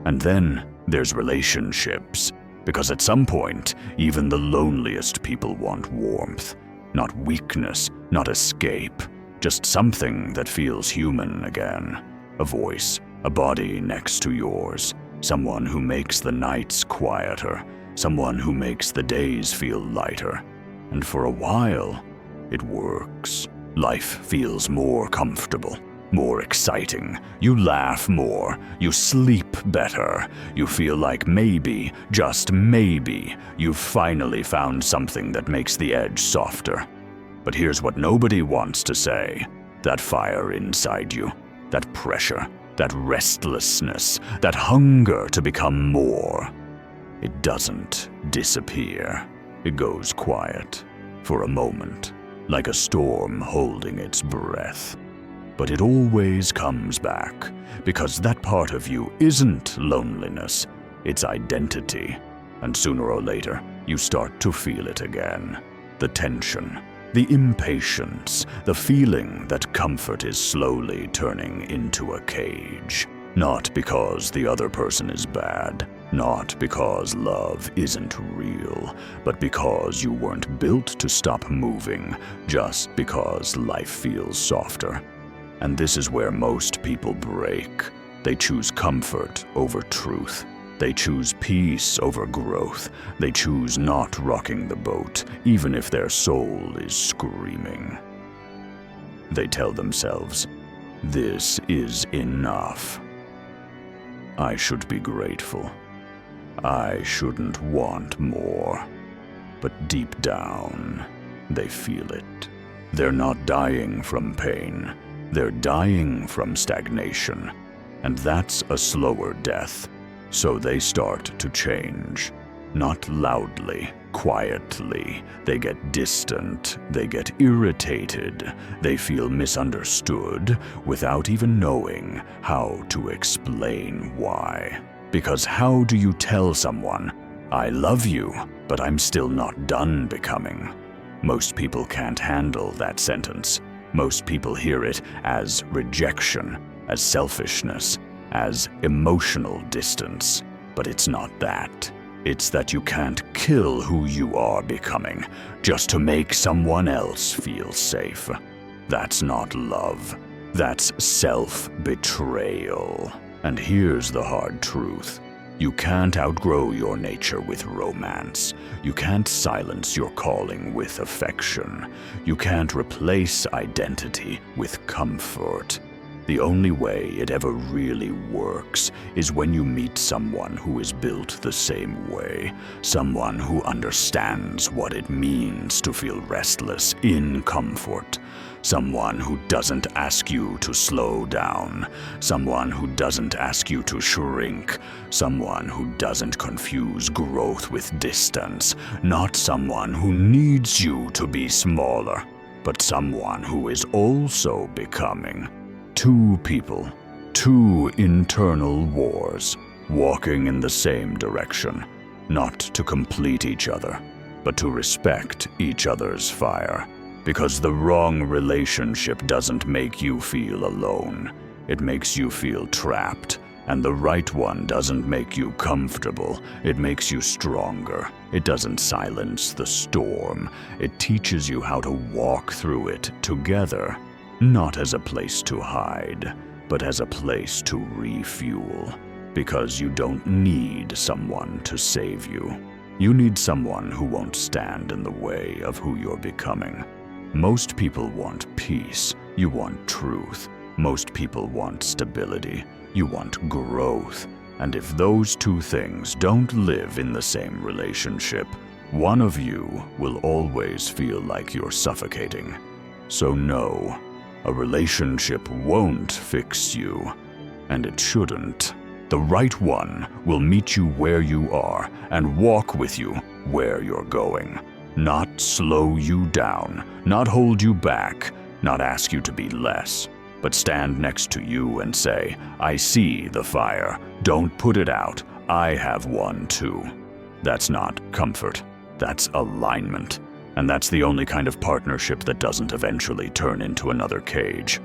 And then there's relationships, because at some point, even the loneliest people want warmth. Not weakness, not escape, just something that feels human again. A voice, a body next to yours, someone who makes the nights quieter, someone who makes the days feel lighter. And for a while, it works. Life feels more comfortable, more exciting. You laugh more, you sleep better. You feel like maybe, just maybe, you've finally found something that makes the edge softer. But here's what nobody wants to say. That fire inside you, that pressure, that restlessness, that hunger to become more. It doesn't disappear. It goes quiet for a moment, like a storm holding its breath. But it always comes back, because that part of you isn't loneliness, it's identity. And sooner or later, you start to feel it again. The tension, the impatience, the feeling that comfort is slowly turning into a cage. Not because the other person is bad, not because love isn't real, but because you weren't built to stop moving just because life feels softer. And this is where most people break. They choose comfort over truth. They choose peace over growth. They choose not rocking the boat, even if their soul is screaming. They tell themselves, "This is enough. I should be grateful. I shouldn't want more." But deep down, they feel it. They're not dying from pain. They're dying from stagnation. And that's a slower death. So they start to change. Not loudly, quietly. They get distant. They get irritated. They feel misunderstood without even knowing how to explain why. Because how do you tell someone, "I love you, but I'm still not done becoming"? Most people can't handle that sentence. Most people hear it as rejection, as selfishness, as emotional distance. But it's not that. It's that you can't kill who you are becoming just to make someone else feel safe. That's not love. That's self-betrayal. And here's the hard truth. You can't outgrow your nature with romance. You can't silence your calling with affection. You can't replace identity with comfort. The only way it ever really works is when you meet someone who is built the same way, someone who understands what it means to feel restless in comfort, someone who doesn't ask you to slow down, someone who doesn't ask you to shrink, someone who doesn't confuse growth with distance, not someone who needs you to be smaller, but someone who is also becoming. Two people, two internal wars, walking in the same direction, not to complete each other, but to respect each other's fire. Because the wrong relationship doesn't make you feel alone. It makes you feel trapped. And the right one doesn't make you comfortable. It makes you stronger. It doesn't silence the storm. It teaches you how to walk through it together. Not as a place to hide, but as a place to refuel. Because you don't need someone to save you. You need someone who won't stand in the way of who you're becoming. Most people want peace. You want truth. Most people want stability. You want growth. And if those two things don't live in the same relationship, one of you will always feel like you're suffocating. So no. A relationship won't fix you, and it shouldn't. The right one will meet you where you are and walk with you where you're going. Not slow you down, not hold you back, not ask you to be less, but stand next to you and say, "I see the fire. Don't put it out. I have one too." That's not comfort. That's alignment. And that's the only kind of partnership that doesn't eventually turn into another cage.